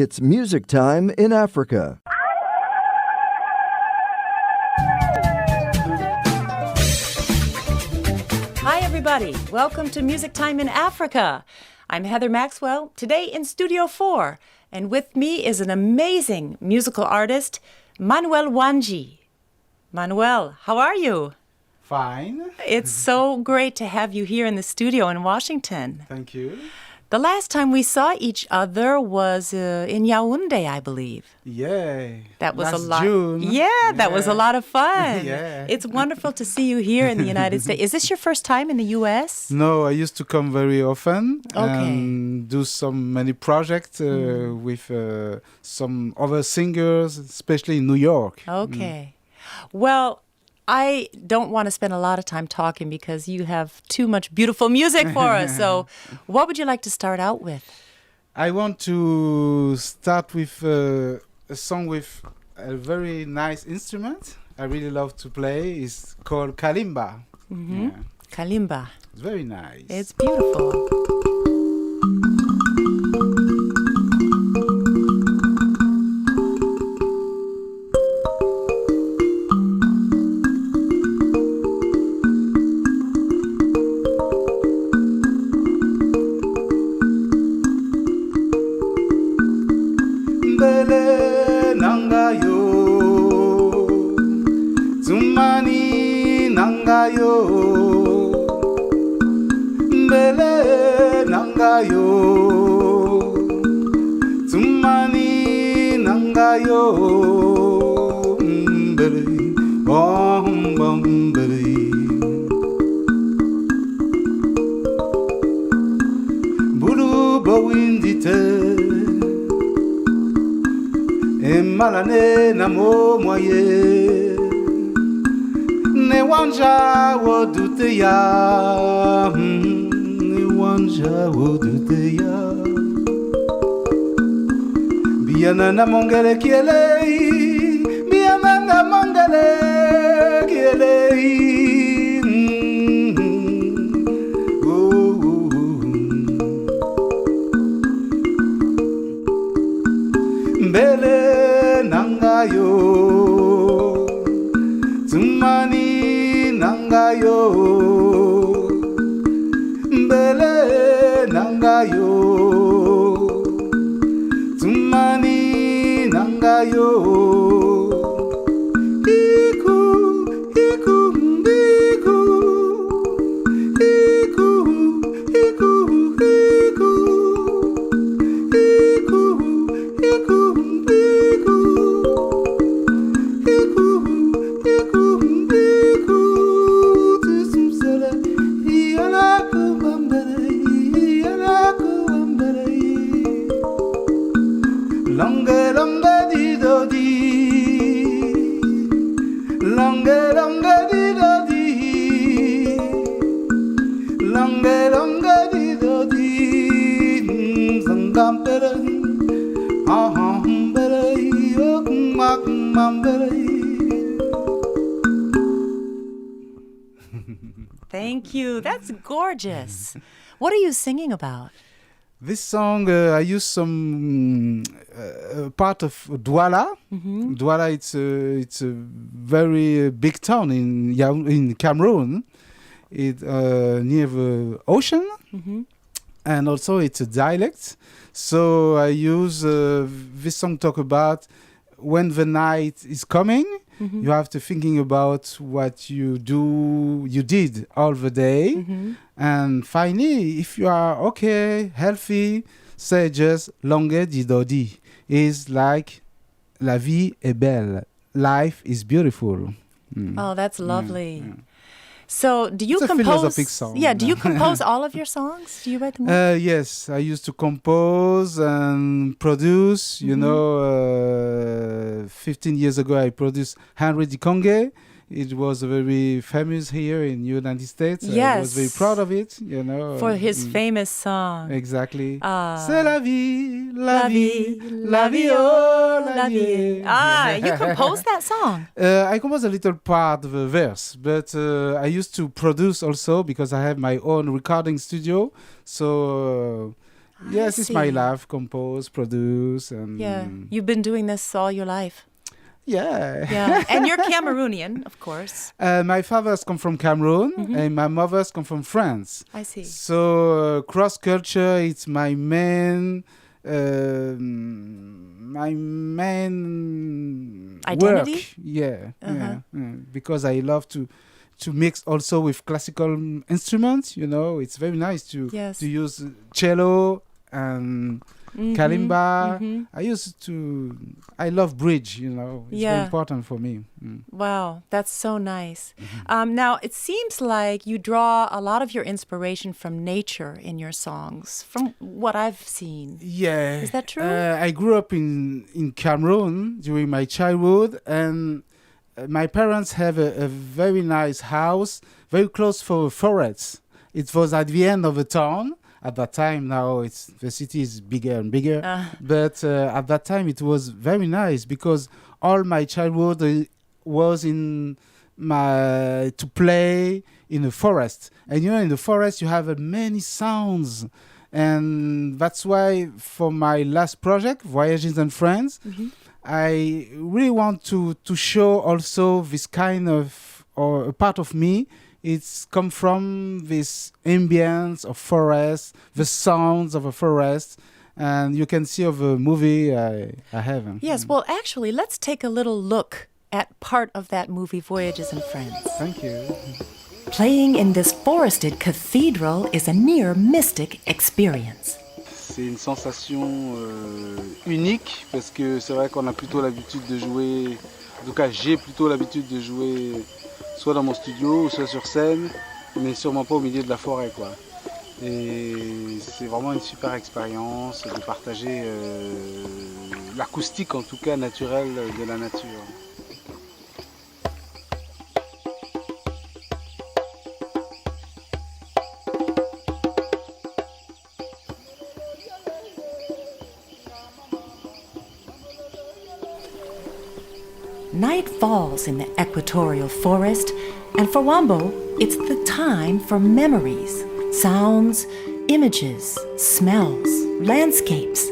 It's music time in Africa. Hi, everybody. Welcome to Music Time in Africa. I'm Heather Maxwell, today in Studio 4, and with me is an amazing musical artist, Manuel Wandji. Manuel, how are you? Fine. It's so great to have you here in the studio in Washington. Thank you. The last time we saw each other was in Yaoundé, I believe. Yeah. That was last a lot. June. Yeah, that was a lot of fun. Yeah. It's wonderful to see you here in the United States. Is this your first time in the U.S.? No, I used to come very often Okay. and do many projects with some other singers, especially in New York. Okay. Well, I don't want to spend a lot of time talking because you have too much beautiful music for us. So what would you like to start out with? I want to start with a song with a very nice instrument I really love to play. It's called kalimba. Mm-hmm. Yeah. Kalimba. It's very nice. It's beautiful. Mbele nangayo, Zumani nangayo, Mbele nangayo, Zumani nangayo, Mbele, oh mbele, Bulu bawindite. Malane na mo moye ne wanja wo dute ya ne wanja wo dute ya biana na mongele kiele biana na mongele kiele mbele nangayo, Zumani nangayo, Mbele nangayo, Zumani nangayo, Iku, iku, iku, iku, iku, iku, iku, iku. Longe, longe di do di, longe, longe di do di, longe, longe di do di, sangam pere, pere, mak pere. Thank you. That's gorgeous. What are you singing about? This song, I use some part of Douala. Mm-hmm. Douala, it's a very big town in Cameroon. It near the ocean, Mm-hmm. and also it's a dialect. So I use this song talk about when the night is coming. Mm-hmm. You have to thinking about what you did all the day. Mm-hmm. And finally, if you are okay, healthy, say just longue di dodi. Is like la vie est belle. Life is beautiful. Oh, that's lovely. Yeah. So, do you It's a compose? philosophic song. Yeah, do you compose all of your songs? Do you write them all? Yes, I used to compose and produce. You know, 15 years ago, I produced Henry Dikonge. It was very famous here in the United States. Yes. I was very proud of it, you know. For his famous song. Exactly. Ah. C'est la vie, la vie, la vie, oh, la vie. Ah, you composed that song? I composed a little part of the verse, but I used to produce also because I have my own recording studio. So Yes, it's my life. Compose, produce, and Yeah, you've been doing this all your life. yeah. Yeah, and you're Cameroonian, of course. My father's come from Cameroon, and my mother's come from France. I see. So cross culture, it's my main Identity? work. Yeah, yeah. Because I love to mix also with classical instruments. You know, it's very nice to use cello and kalimba. I love bridge. You know, it's very important for me. Wow, that's so nice. Now, it seems like you draw a lot of your inspiration from nature in your songs, from what I've seen. Yeah. Is that true? I grew up in Cameroon during my childhood, and my parents have a very nice house, very close for a forest. It was at the end of the town. At that time, now the city is bigger and bigger. But at that time, it was very nice because all my childhood was to play in the forest. And you know, in the forest, you have many sounds. And that's why for my last project, Voyages and Friends, I really want to show also this kind of, or a part of me. It's come from this ambience of forest, the sounds of a forest, and you can see of a movie I have. Yes, well, actually, let's take a little look at part of that movie, Voyages and Friends. Thank you. Playing in this forested cathedral is a near mystic experience. C'est une sensation unique parce que c'est vrai qu'on a plutôt l'habitude de jouer, en tout cas j'ai plutôt l'habitude de jouer soit dans mon studio ou soit sur scène, mais sûrement pas au milieu de la forêt, quoi. Et c'est vraiment une super expérience de partager l'acoustique en tout cas naturelle de la nature. Night falls in the equatorial forest, and for Wambo, it's the time for memories, sounds, images, smells, landscapes.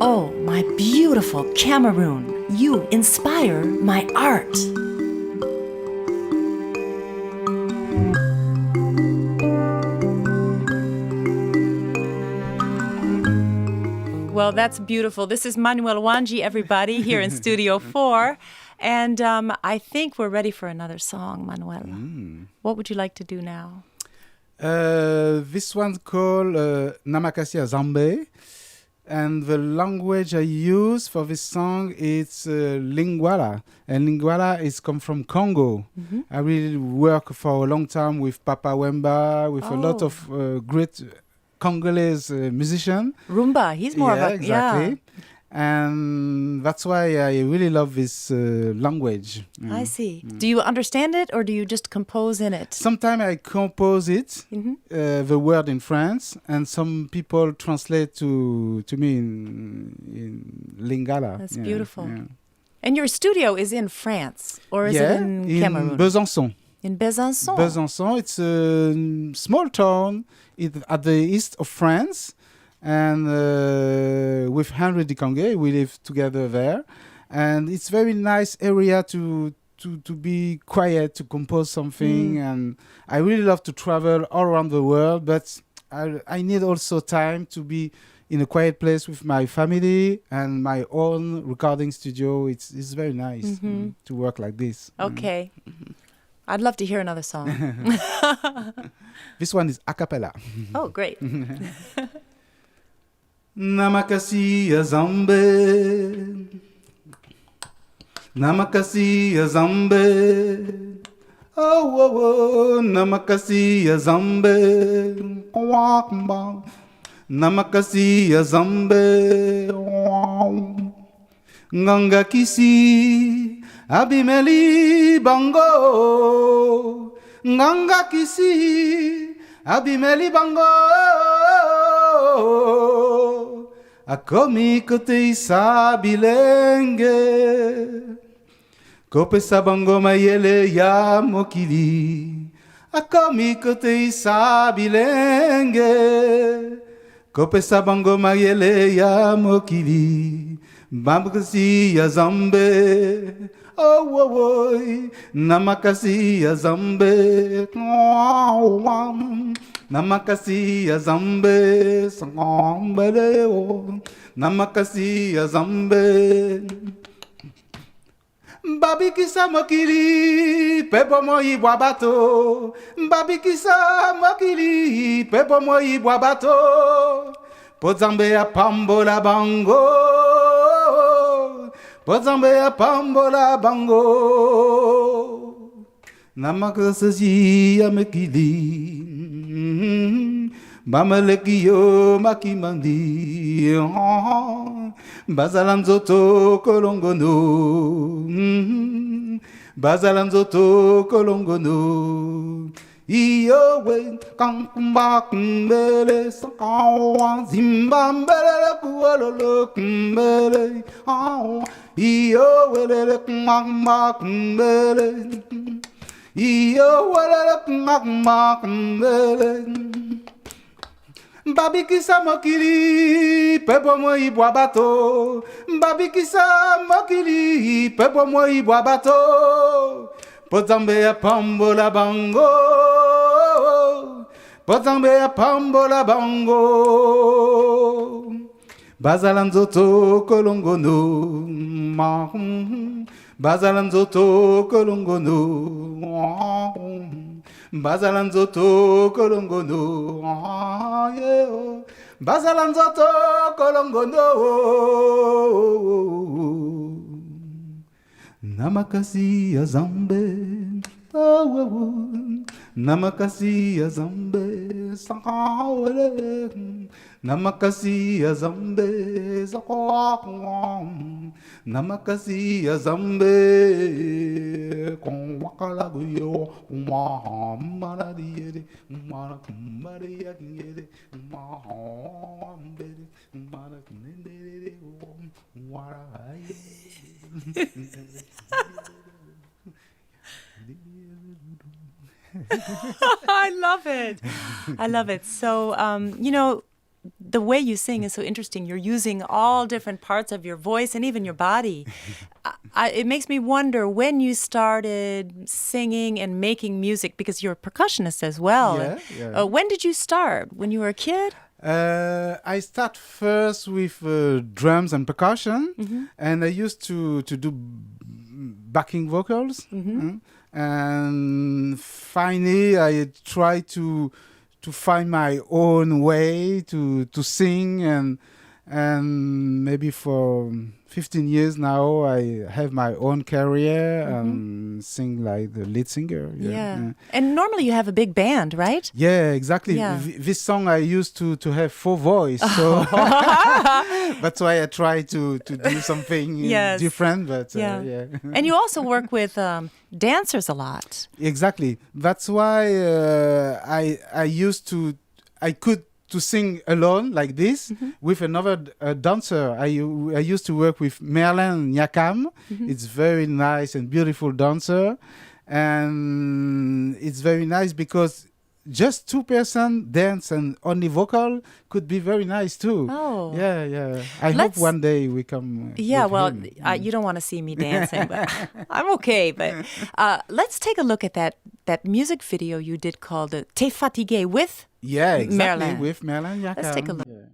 Oh, my beautiful Cameroon, you inspire my art. Well, that's beautiful. This is Manuel Wandji, everybody, here in Studio 4. And I think we're ready for another song, Manuel. What would you like to do now? This one's called Namakasi Zambe. And the language I use for this song is Lingala. And Lingala is come from Congo. I really work for a long time with Papa Wemba, with a lot of great Congolese musician. Rumba, he's more of a... exactly. Yeah. And that's why I really love this language. I see. Do you understand it or do you just compose in it? Sometimes I compose it, the word in France, and some people translate to me in Lingala. That's beautiful. Yeah. And your studio is in France, or is it in Cameroon? In Besançon. In Besançon? Besançon, it's a small town at the east of France. And with Henry Dikange, we live together there. And it's very nice area to be quiet, to compose something. And I really love to travel all around the world, but I need also time to be in a quiet place with my family and my own recording studio. It's very nice to work like this. Okay. I'd love to hear another song. This one is a cappella. Oh, great. Namakasi Zambe, Namakasi Zambe, oh, Namakasi Zambe, Namakasi Zambe, Nganga Kisi, Abimeli Bango, Nganga Kisi, Abimeli Bango. Akomi kote isa bilenge Kope sabango mayele ya mokili Akomi kote isa bilenge Kopesa bango mayele ya mokili, bambakasi ya zambe, oh oh oh, namakasi ya zambe, namakasi ya zambe, sangambele oh, namakasi ya zambe. Babikisa mokili, pepo moi bato. Babikisa mokili, pepo moi bato. Pozambe ya pambola bango. Pozambe ya pambola bango. Namakasasi ya mekili. Bamaleki yo makimandi. Bazalanzoto kolongono, bazalanzoto kolongono. Iyowe kankumba kumbele sakawa zimbambele kuololo kumbele. Iyowe lele kumba kumbele, iyowe lele kumba kumbele. Babikisa mokili, pepo moi bato. Babikisa mokili, pepo moi bato. Pozambe ya pambola bango. Pozambe ya pambola bango. Bazalanzoto kolongono. Bazalanzoto kolongono. Bazalanzoto kolongono, yeah. Bazalanzoto kolongono, namakasi ya zambe, oh, namakasi ya zambe, sakawele, namakasi ya zambe, sakwa, namakasi ya zambe, kon wakala guyo, mara diere, mara kumbare yere, mara kunendere, mara aye. I love it. I love it. So, the way you sing is so interesting. You're using all different parts of your voice and even your body. It makes me wonder when you started singing and making music, because you're a percussionist as well. Yeah. When did you start? When you were a kid? I start first with drums and percussion, and I used to do backing vocals. And finally, I tried to find my own way to sing, and maybe for 15 years now I have my own career and sing like the lead singer. Yeah. And normally you have a big band, right? Yeah, exactly. Yeah. This song I used to have 4 voices, so that's why I try to do something different. But yeah. And you also work with dancers a lot. Exactly. That's why I could to sing alone like this with another dancer. I used to work with Merlin Nyakam. It's very nice and beautiful dancer, and it's very nice because just 2 person dance and only vocal could be very nice too. Oh. Yeah. I hope one day we come. Yeah, well, him. you don't want to see me dancing, but I'm okay. But let's take a look at that music video you did called T'es fatigué with exactly, Merlin. with Merlin Nyakam. Let's take a look. Yeah.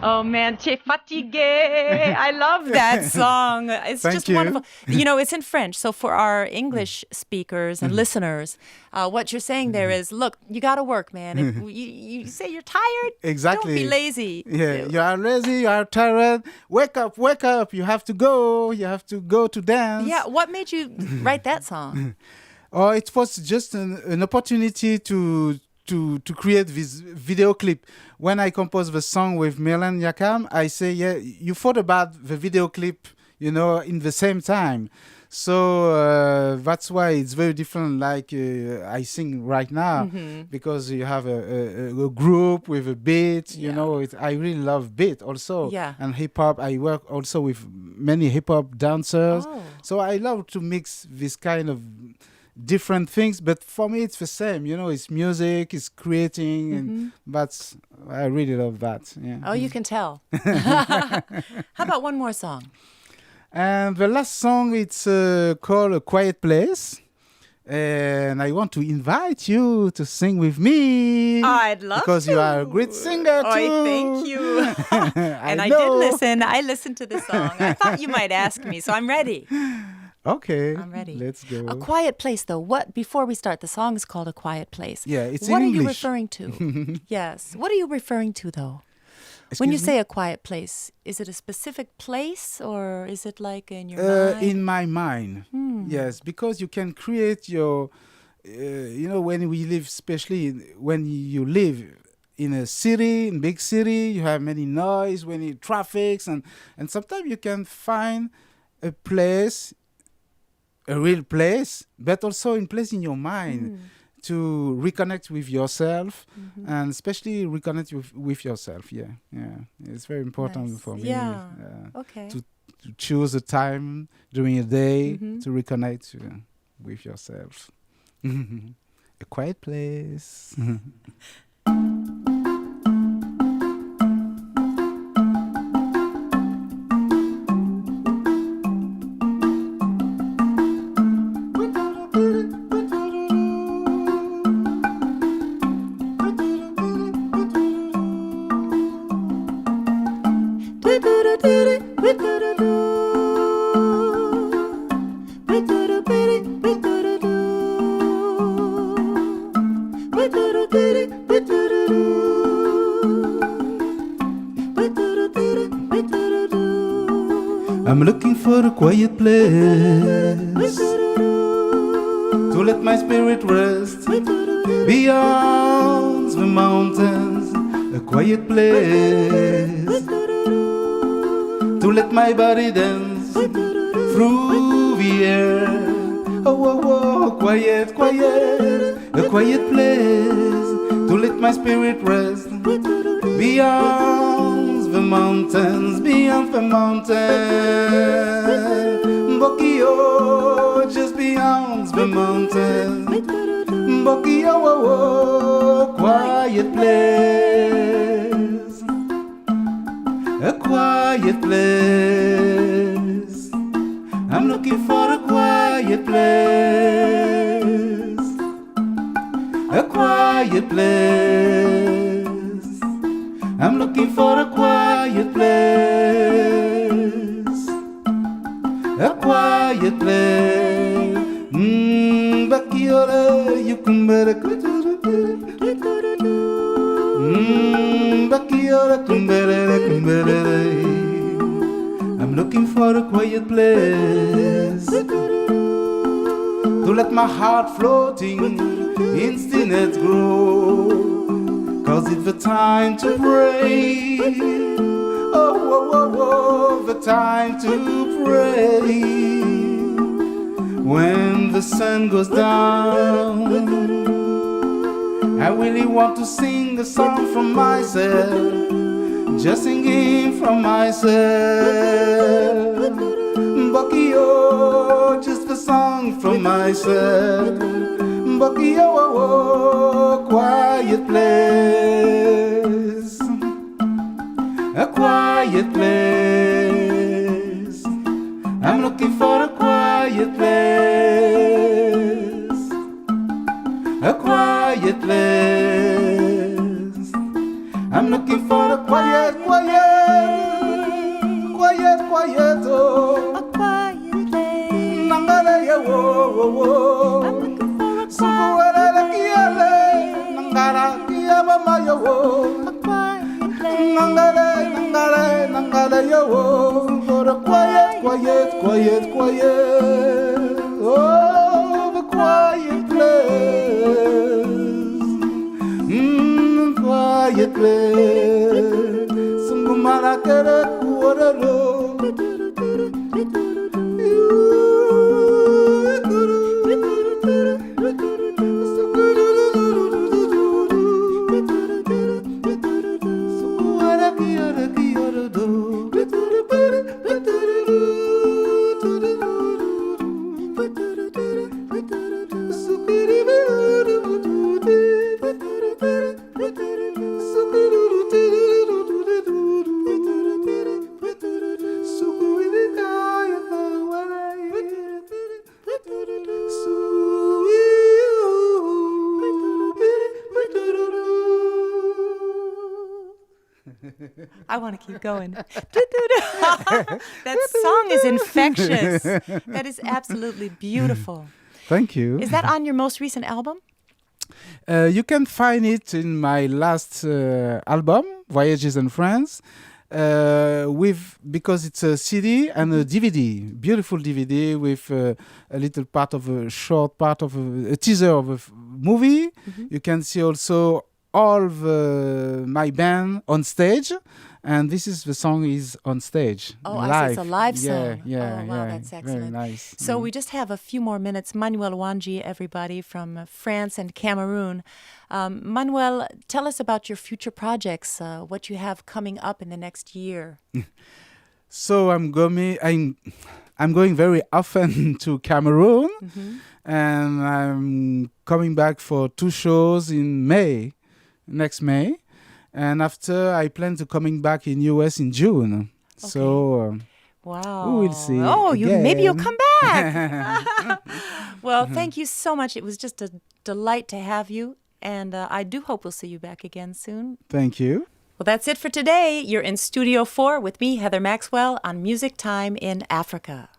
Oh man, T'es fatigué. I love that song. It's Thank just you. wonderful. You know, it's in French. So for our English speakers and listeners, what you're saying there is, look, you got to work, man. If you say you're tired, Exactly. don't be lazy. Yeah, you are lazy, you are tired. Wake up, wake up. You have to go to dance. Yeah, what made you write that song? Oh, it was just an opportunity to create this video clip. When I composed the song with Milan Yakam, I say, yeah, you thought about the video clip, in the same time. So that's why it's very different like I sing right now, because you have a group with a beat, I really love beat also. Yeah. And hip-hop, I work also with many hip-hop dancers. Oh. So I love to mix this kind of different things, but for me it's the same, it's music, it's creating, and I really love that. Yeah. Oh, you can tell. How about one more song? And the last song, it's called A Quiet Place, and I want to invite you to sing with me. I'd love because to. You are a great singer too. Oh, thank you. And I did listen. I listened to the song. I thought you might ask me, so I'm ready. Okay, I'm ready. Let's go. A Quiet Place, though. What? Before we start, the song is called A Quiet Place. Yeah, it's what in are you English. referring to? Yes. What are you referring to, though? Excuse When you me? say a quiet place, is it a specific place or is it like in your mind? In my mind, yes, because you can create your, when we live, especially when you live in a city, in big city, you have many noise, many traffics, and sometimes you can find a place, a real place, but also a place in your mind to reconnect with yourself, and especially reconnect with yourself. Yeah, it's very important Nice. for me. Yeah. Okay. To choose a time during a day to reconnect with yourself. A quiet place. I'm looking for a quiet place to let my spirit rest beyond the mountains. A quiet place to let my body dance through the air. Oh, oh, oh, quiet, quiet. A quiet place to let my spirit rest beyond the mountains, beyond the mountains. Bokio, just beyond the mountains. Bokio, oh, oh, quiet place. A quiet place. I'm looking for a quiet place. A quiet place. I'm looking for a quiet place. A quiet place. Bakiola, you can better Bakiola, I'm looking for a quiet place to let my heart floating in stillness grow. 'Cause it's the time to pray. Oh, oh, oh, oh, the time to pray. When the sun goes down, I really want to sing a song from myself, just singing from myself. Bakio, just a song from myself. Quiet place, a quiet place. I'm looking for a quiet place, a quiet place. I'm looking for a quiet, oh, A quiet place. Nangala ya wo. I'm looking for a Subuela la kiale, nangala kiaba mayo wo. quiet place. Nangala yo wo. For a quiet. Oh, the quiet place. Quiet place. Sungumara kere kuorelo. I want to keep going. That song is infectious. That is absolutely beautiful. Thank you. Is that on your most recent album? You can find it in my last album, Voyages in France, because it's a CD and a DVD, beautiful DVD with a little part of a short part of a teaser of a movie. Mm-hmm. You can see also all my band on stage, and this is the song is on stage. Oh, live. I see. It's a live song. Yeah, Oh, wow, that's Very excellent. nice. So we just have a few more minutes. Manuel Wandji, everybody, from France and Cameroon. Manuel, tell us about your future projects, what you have coming up in the next year. So I'm going very often to Cameroon, and I'm coming back for 2 shows in next May, and after I plan to coming back in US in June. Okay. So Wow. we will see. Oh, maybe you'll again. come back. Well, thank you so much. It was just a delight to have you, and I do hope we'll see you back again soon. Thank you. Well, that's it for today. You're in Studio 4 with me, Heather Maxwell, on Music Time in Africa.